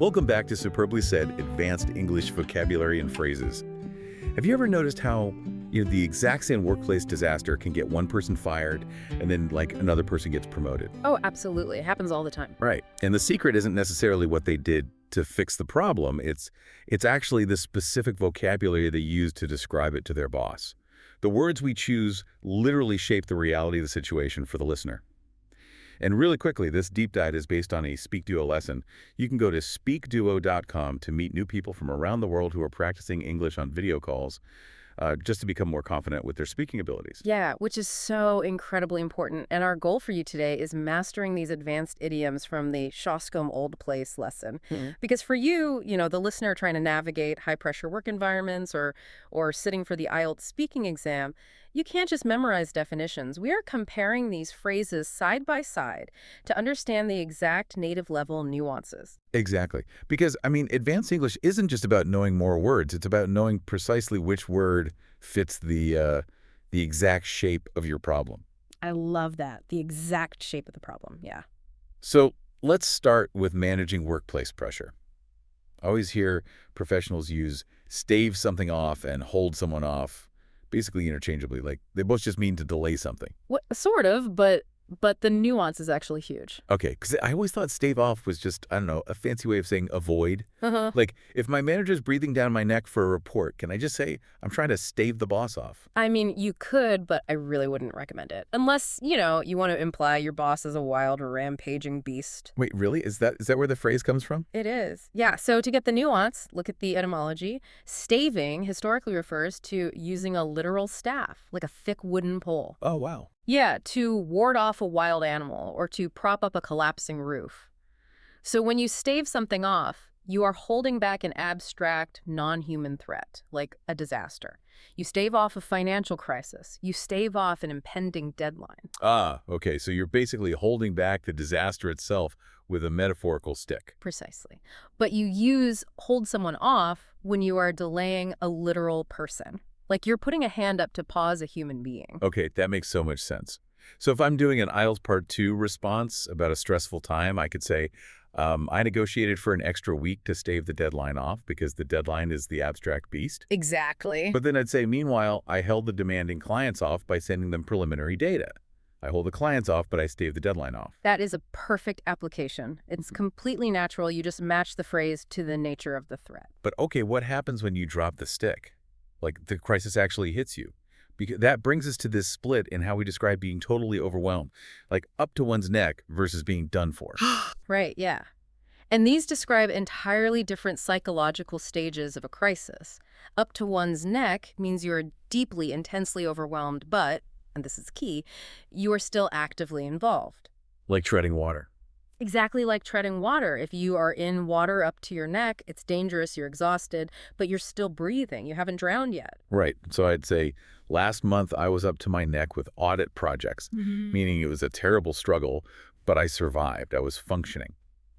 Welcome back to Superbly Said Advanced English Vocabulary and Phrases. Have you ever noticed how, the exact same workplace disaster can get one person fired and then, another person gets promoted? Oh, absolutely. It happens all the time. Right. And the secret isn't necessarily what they did to fix the problem. It's actually the specific vocabulary they use to describe it to their boss. The words we choose literally shape the reality of the situation for the listener. And really quickly, this deep dive is based on a SpeakDuo lesson. You can go to SpeakDuo.com to meet new people from around the world who are practicing English on video calls, just to become more confident with their speaking abilities. Yeah, which is so incredibly important. And our goal for you today is mastering these advanced idioms from the Shoscombe Old Place lesson. Because for you, the listener trying to navigate high-pressure work environments or sitting for the IELTS speaking exam, you can't just memorize definitions. We are comparing these phrases side by side to understand the exact native level nuances. Exactly. Because, advanced English isn't just about knowing more words. It's about knowing precisely which word fits the exact shape of your problem. I love that. The exact shape of the problem. Yeah. So let's start with managing workplace pressure. I always hear professionals use stave something off and hold someone off, basically interchangeably. They both just mean to delay something. What, sort of, but the nuance is actually huge. Okay, because I always thought stave off was just, a fancy way of saying avoid. If my manager's breathing down my neck for a report, can I just say, I'm trying to stave the boss off? You could, but I really wouldn't recommend it. Unless, you want to imply your boss is a wild or rampaging beast. Wait, really? Is that where the phrase comes from? It is. Yeah, so to get the nuance, look at the etymology. Staving historically refers to using a literal staff, like a thick wooden pole. Oh, wow. Yeah, to ward off a wild animal or to prop up a collapsing roof. So when you stave something off, you are holding back an abstract, non-human threat, like a disaster. You stave off a financial crisis. You stave off an impending deadline. Ah, okay. So you're basically holding back the disaster itself with a metaphorical stick. Precisely. But you use hold someone off when you are delaying a literal person. Like you're putting a hand up to pause a human being. Okay, that makes so much sense. So if I'm doing an IELTS Part 2 response about a stressful time, I could say, I negotiated for an extra week to stave the deadline off because the deadline is the abstract beast. Exactly. But then I'd say, meanwhile, I held the demanding clients off by sending them preliminary data. I hold the clients off, but I stave the deadline off. That is a perfect application. It's completely natural. You just match the phrase to the nature of the threat. But okay, what happens when you drop the stick? The crisis actually hits you. Because that brings us to this split in how we describe being totally overwhelmed, up to one's neck versus being done for. Right, yeah. And these describe entirely different psychological stages of a crisis. Up to one's neck means you're deeply, intensely overwhelmed, but, and this is key, you are still actively involved. Like treading water. Exactly like treading water. If you are in water up to your neck, it's dangerous, you're exhausted, but you're still breathing. You haven't drowned yet. Right. So I'd say last month I was up to my neck with audit projects, meaning it was a terrible struggle, but I survived. I was functioning.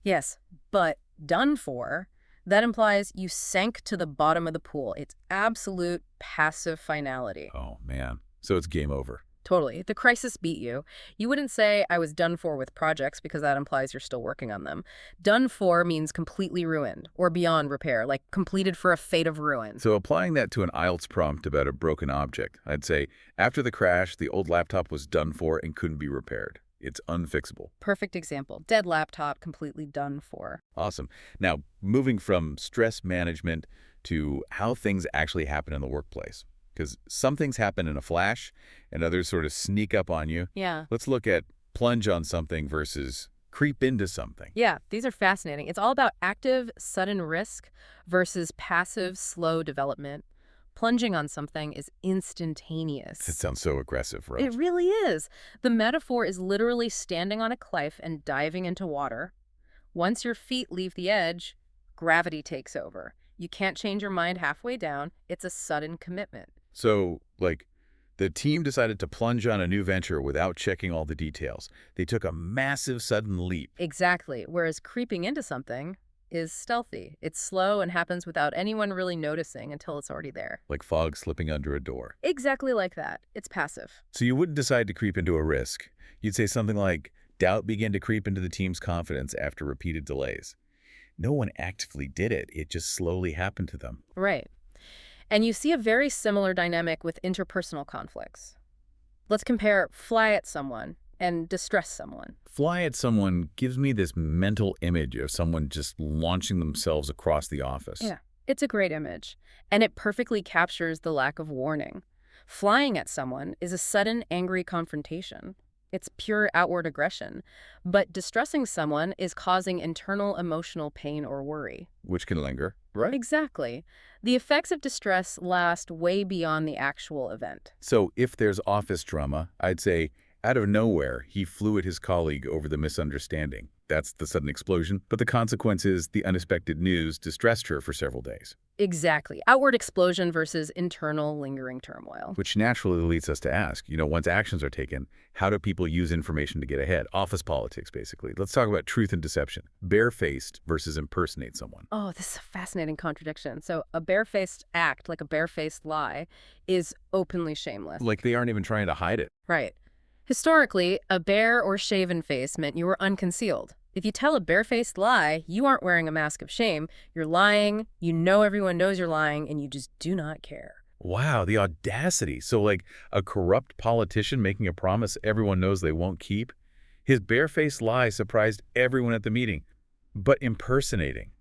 Yes, but done for, that implies you sank to the bottom of the pool. It's absolute passive finality. Oh, man. So it's game over. Totally. The crisis beat you. You wouldn't say I was done for with projects because that implies you're still working on them. Done for means completely ruined or beyond repair, like completed for a fate of ruin. So applying that to an IELTS prompt about a broken object, I'd say, after the crash, the old laptop was done for and couldn't be repaired. It's unfixable. Perfect example. Dead laptop, completely done for. Awesome. Now, moving from stress management to how things actually happen in the workplace. Because some things happen in a flash and others sort of sneak up on you. Yeah. Let's look at plunge on something versus creep into something. Yeah, these are fascinating. It's all about active, sudden risk versus passive, slow development. Plunging on something is instantaneous. It sounds so aggressive, right? It really is. The metaphor is literally standing on a cliff and diving into water. Once your feet leave the edge, gravity takes over. You can't change your mind halfway down. It's a sudden commitment. So, the team decided to plunge on a new venture without checking all the details. They took a massive sudden leap. Exactly. Whereas creeping into something is stealthy. It's slow and happens without anyone really noticing until it's already there. Like fog slipping under a door. Exactly like that. It's passive. So you wouldn't decide to creep into a risk. You'd say something like, doubt began to creep into the team's confidence after repeated delays. No one actively did it. It just slowly happened to them. Right. And you see a very similar dynamic with interpersonal conflicts. Let's compare fly at someone and distress someone. Fly at someone gives me this mental image of someone just launching themselves across the office. Yeah, it's a great image, and it perfectly captures the lack of warning. Flying at someone is a sudden, angry confrontation. It's pure outward aggression. But distressing someone is causing internal emotional pain or worry. Which can linger, right? Exactly. The effects of distress last way beyond the actual event. So if there's office drama, I'd say, out of nowhere, he flew at his colleague over the misunderstanding. That's the sudden explosion. But the consequence is the unexpected news distressed her for several days. Exactly. Outward explosion versus internal lingering turmoil. Which naturally leads us to ask, once actions are taken, how do people use information to get ahead? Office politics, basically. Let's talk about truth and deception. Barefaced versus impersonate someone. Oh, this is a fascinating contradiction. So a barefaced act, like a barefaced lie, is openly shameless. Like they aren't even trying to hide it. Right. Historically, a bare or shaven face meant you were unconcealed. If you tell a barefaced lie, you aren't wearing a mask of shame. You're lying, you know everyone knows you're lying, and you just do not care. Wow, the audacity. So like a corrupt politician making a promise everyone knows they won't keep? His barefaced lie surprised everyone at the meeting. But impersonating,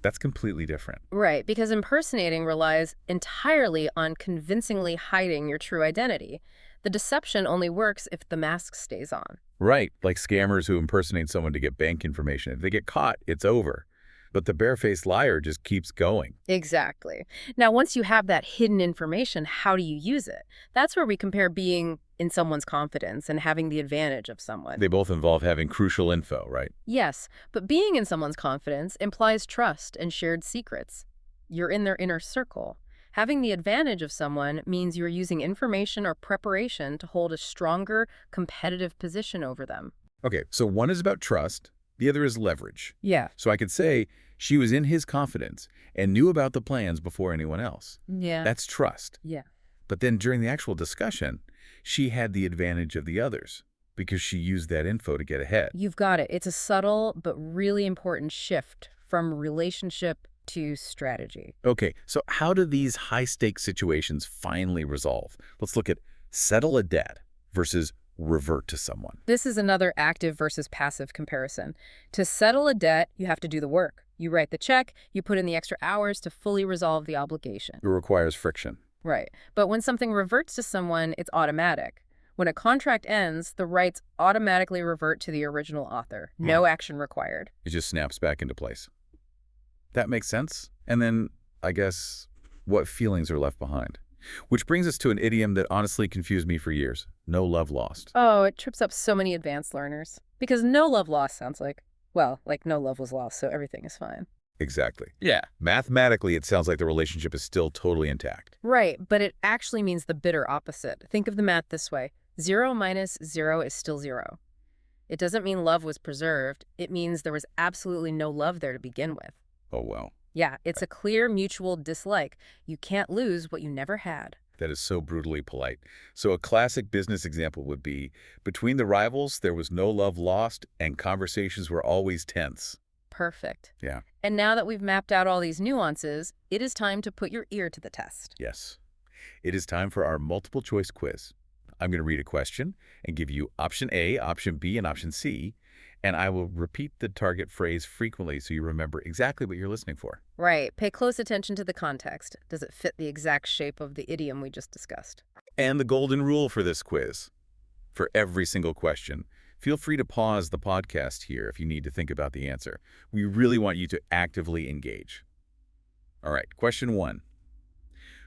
that's completely different. Right, because impersonating relies entirely on convincingly hiding your true identity. The deception only works if the mask stays on. Right, like scammers who impersonate someone to get bank information. If they get caught, it's over. But the barefaced liar just keeps going. Exactly. Now, once you have that hidden information, how do you use it? That's where we compare being in someone's confidence and having the advantage of someone. They both involve having crucial info, right? Yes, but being in someone's confidence implies trust and shared secrets. You're in their inner circle. Having the advantage of someone means you're using information or preparation to hold a stronger, competitive position over them. Okay, so one is about trust, the other is leverage. Yeah. So I could say she was in his confidence and knew about the plans before anyone else. Yeah. That's trust. Yeah. But then during the actual discussion, she had the advantage of the others because she used that info to get ahead. You've got it. It's a subtle but really important shift from relationship to strategy. Okay, so how do these high-stakes situations finally resolve? Let's look at settle a debt versus revert to someone. This is another active versus passive comparison. To settle a debt, you have to do the work. You write the check, you put in the extra hours to fully resolve the obligation. It requires friction. Right. But when something reverts to someone, it's automatic. When a contract ends, the rights automatically revert to the original author. No action required. It just snaps back into place. That makes sense. And then, I guess, what feelings are left behind? Which brings us to an idiom that honestly confused me for years. No love lost. Oh, it trips up so many advanced learners. Because no love lost sounds like, well, like no love was lost, so everything is fine. Exactly. Yeah. Mathematically, it sounds like the relationship is still totally intact. Right, but it actually means the bitter opposite. Think of the math this way. 0 minus 0 is still 0. It doesn't mean love was preserved. It means there was absolutely no love there to begin with. Oh, wow. Yeah, it's a clear mutual dislike. You can't lose what you never had. That is so brutally polite. So a classic business example would be, between the rivals, there was no love lost, and conversations were always tense. Perfect. Yeah. And now that we've mapped out all these nuances, it is time to put your ear to the test. Yes. It is time for our multiple choice quiz. I'm going to read a question and give you option A, option B, and option C, and I will repeat the target phrase frequently so you remember exactly what you're listening for. Right. Pay close attention to the context. Does it fit the exact shape of the idiom we just discussed? And the golden rule for this quiz. For every single question, feel free to pause the podcast here if you need to think about the answer. We really want you to actively engage. All right, question 1.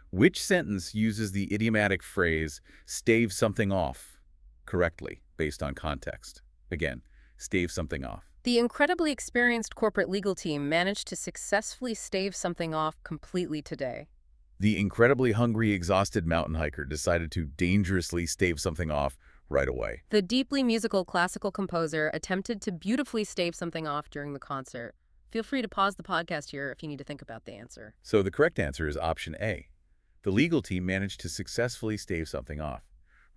Which sentence uses the idiomatic phrase, stave something off, correctly, based on context? Again, stave something off. The incredibly experienced corporate legal team managed to successfully stave something off completely today. The incredibly hungry, exhausted mountain hiker decided to dangerously stave something off right away. The deeply musical classical composer attempted to beautifully stave something off during the concert. Feel free to pause the podcast here if you need to think about the answer. So the correct answer is option A. The legal team managed to successfully stave something off.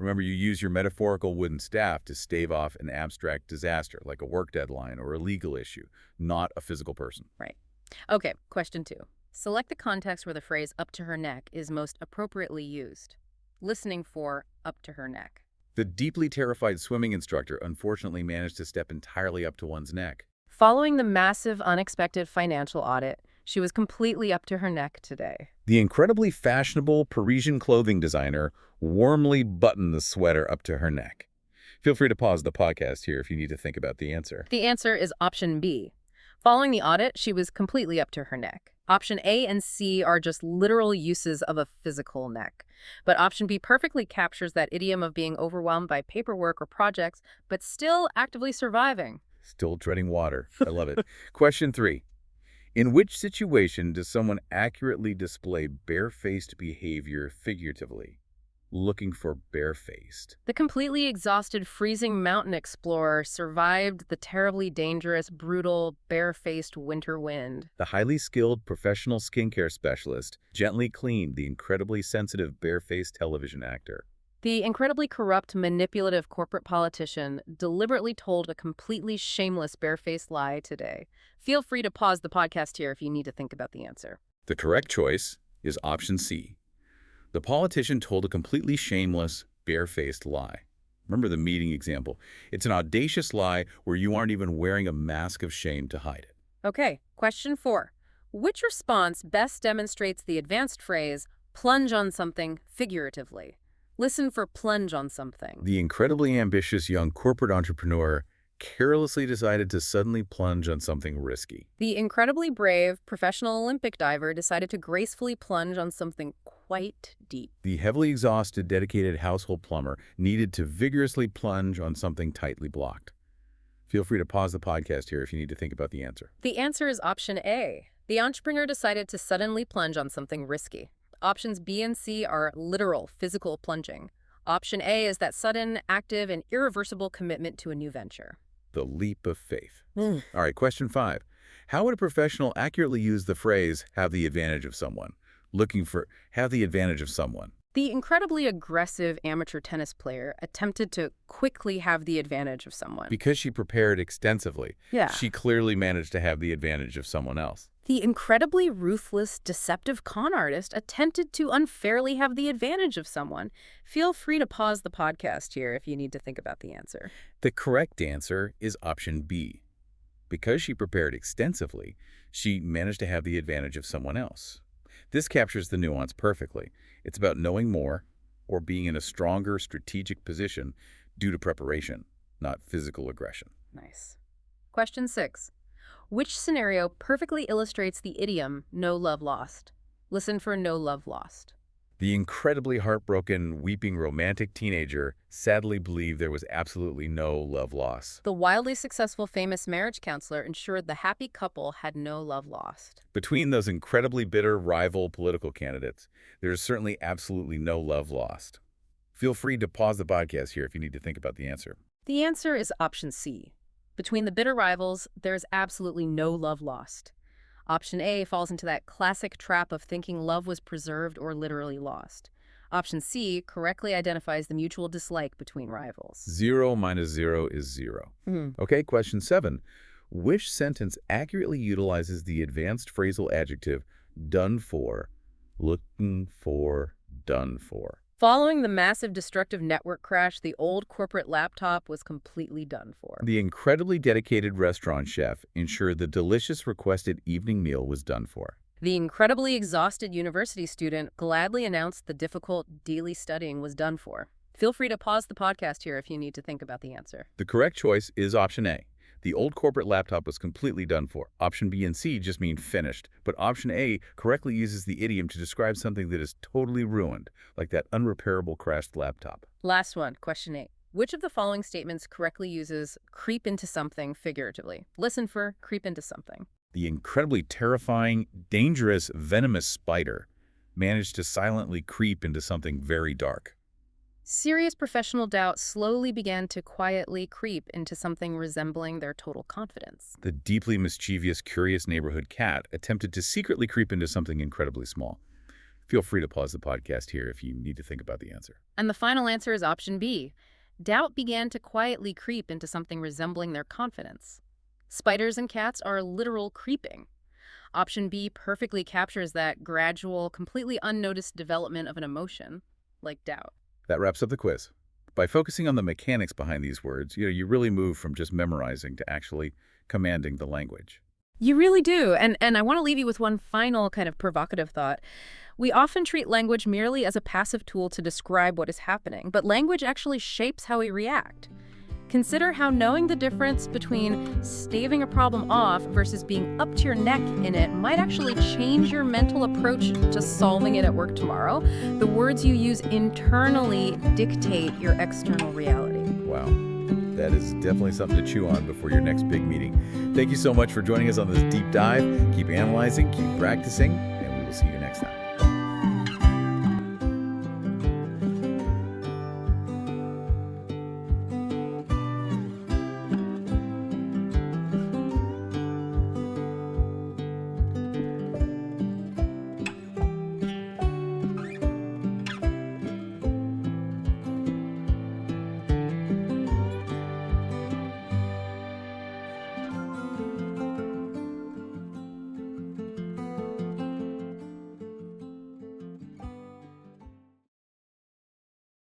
Remember, you use your metaphorical wooden staff to stave off an abstract disaster, like a work deadline or a legal issue, not a physical person. Right. Okay, question 2. Select the context where the phrase up to her neck is most appropriately used. Listening for up to her neck. The deeply terrified swimming instructor unfortunately managed to step entirely up to one's neck. Following the massive, unexpected financial audit, she was completely up to her neck today. The incredibly fashionable Parisian clothing designer warmly buttoned the sweater up to her neck. Feel free to pause the podcast here if you need to think about the answer. The answer is option B. Following the audit, she was completely up to her neck. Option A and C are just literal uses of a physical neck. But option B perfectly captures that idiom of being overwhelmed by paperwork or projects, but still actively surviving. Still treading water. I love it. Question 3. In which situation does someone accurately display barefaced behavior figuratively? Looking for barefaced. The completely exhausted freezing mountain explorer survived the terribly dangerous, brutal, barefaced winter wind. The highly skilled professional skincare specialist gently cleaned the incredibly sensitive barefaced television actor. The incredibly corrupt, manipulative corporate politician deliberately told a completely shameless barefaced lie today. Feel free to pause the podcast here if you need to think about the answer. The correct choice is option C. The politician told a completely shameless, barefaced lie. Remember the meeting example. It's an audacious lie where you aren't even wearing a mask of shame to hide it. Okay, question 4. Which response best demonstrates the advanced phrase, plunge on something figuratively? Listen for plunge on something. The incredibly ambitious young corporate entrepreneur carelessly decided to suddenly plunge on something risky. The incredibly brave professional Olympic diver decided to gracefully plunge on something quite deep. The heavily exhausted, dedicated household plumber needed to vigorously plunge on something tightly blocked. Feel free to pause the podcast here if you need to think about the answer. The answer is option A. The entrepreneur decided to suddenly plunge on something risky. Options B and C are literal, physical plunging. Option A is that sudden, active, and irreversible commitment to a new venture. The leap of faith. All right, question 5. How would a professional accurately use the phrase, have the advantage of someone? Looking for, have the advantage of someone. The incredibly aggressive amateur tennis player attempted to quickly have the advantage of someone. Because she prepared extensively, Yeah. she clearly managed to have the advantage of someone else. The incredibly ruthless, deceptive con artist attempted to unfairly have the advantage of someone. Feel free to pause the podcast here if you need to think about the answer. The correct answer is option B. Because she prepared extensively, she managed to have the advantage of someone else. This captures the nuance perfectly. It's about knowing more or being in a stronger strategic position due to preparation, not physical aggression. Nice. Question 6. Which scenario perfectly illustrates the idiom, no love lost? Listen for no love lost. The incredibly heartbroken, weeping romantic teenager sadly believed there was absolutely no love loss. The wildly successful famous marriage counselor ensured the happy couple had no love lost. Between those incredibly bitter rival political candidates, there is certainly absolutely no love lost. Feel free to pause the podcast here if you need to think about the answer. The answer is option C. Between the bitter rivals, there is absolutely no love lost. Option A falls into that classic trap of thinking love was preserved or literally lost. Option C correctly identifies the mutual dislike between rivals. 0 minus 0 is 0. Okay, question 7. Which sentence accurately utilizes the advanced phrasal adjective done for, looking for, done for? Following the massive destructive network crash, the old corporate laptop was completely done for. The incredibly dedicated restaurant chef ensured the delicious requested evening meal was done for. The incredibly exhausted university student gladly announced the difficult daily studying was done for. Feel free to pause the podcast here if you need to think about the answer. The correct choice is option A. The old corporate laptop was completely done for. Option B and C just mean finished, but option A correctly uses the idiom to describe something that is totally ruined, like that unrepairable crashed laptop. Last one, question 8. Which of the following statements correctly uses creep into something figuratively? Listen for creep into something. The incredibly terrifying, dangerous, venomous spider managed to silently creep into something very dark. Serious professional doubt slowly began to quietly creep into something resembling their total confidence. The deeply mischievous, curious neighborhood cat attempted to secretly creep into something incredibly small. Feel free to pause the podcast here if you need to think about the answer. And the final answer is option B. Doubt began to quietly creep into something resembling their confidence. Spiders and cats are literal creeping. Option B perfectly captures that gradual, completely unnoticed development of an emotion, like doubt. That wraps up the quiz. By focusing on the mechanics behind these words, you really move from just memorizing to actually commanding the language. You really do. And I want to leave you with one final kind of provocative thought. We often treat language merely as a passive tool to describe what is happening, but language actually shapes how we react. Consider how knowing the difference between staving a problem off versus being up to your neck in it might actually change your mental approach to solving it at work tomorrow. The words you use internally dictate your external reality. Wow. That is definitely something to chew on before your next big meeting. Thank you so much for joining us on this deep dive. Keep analyzing, keep practicing, and we will see you next time.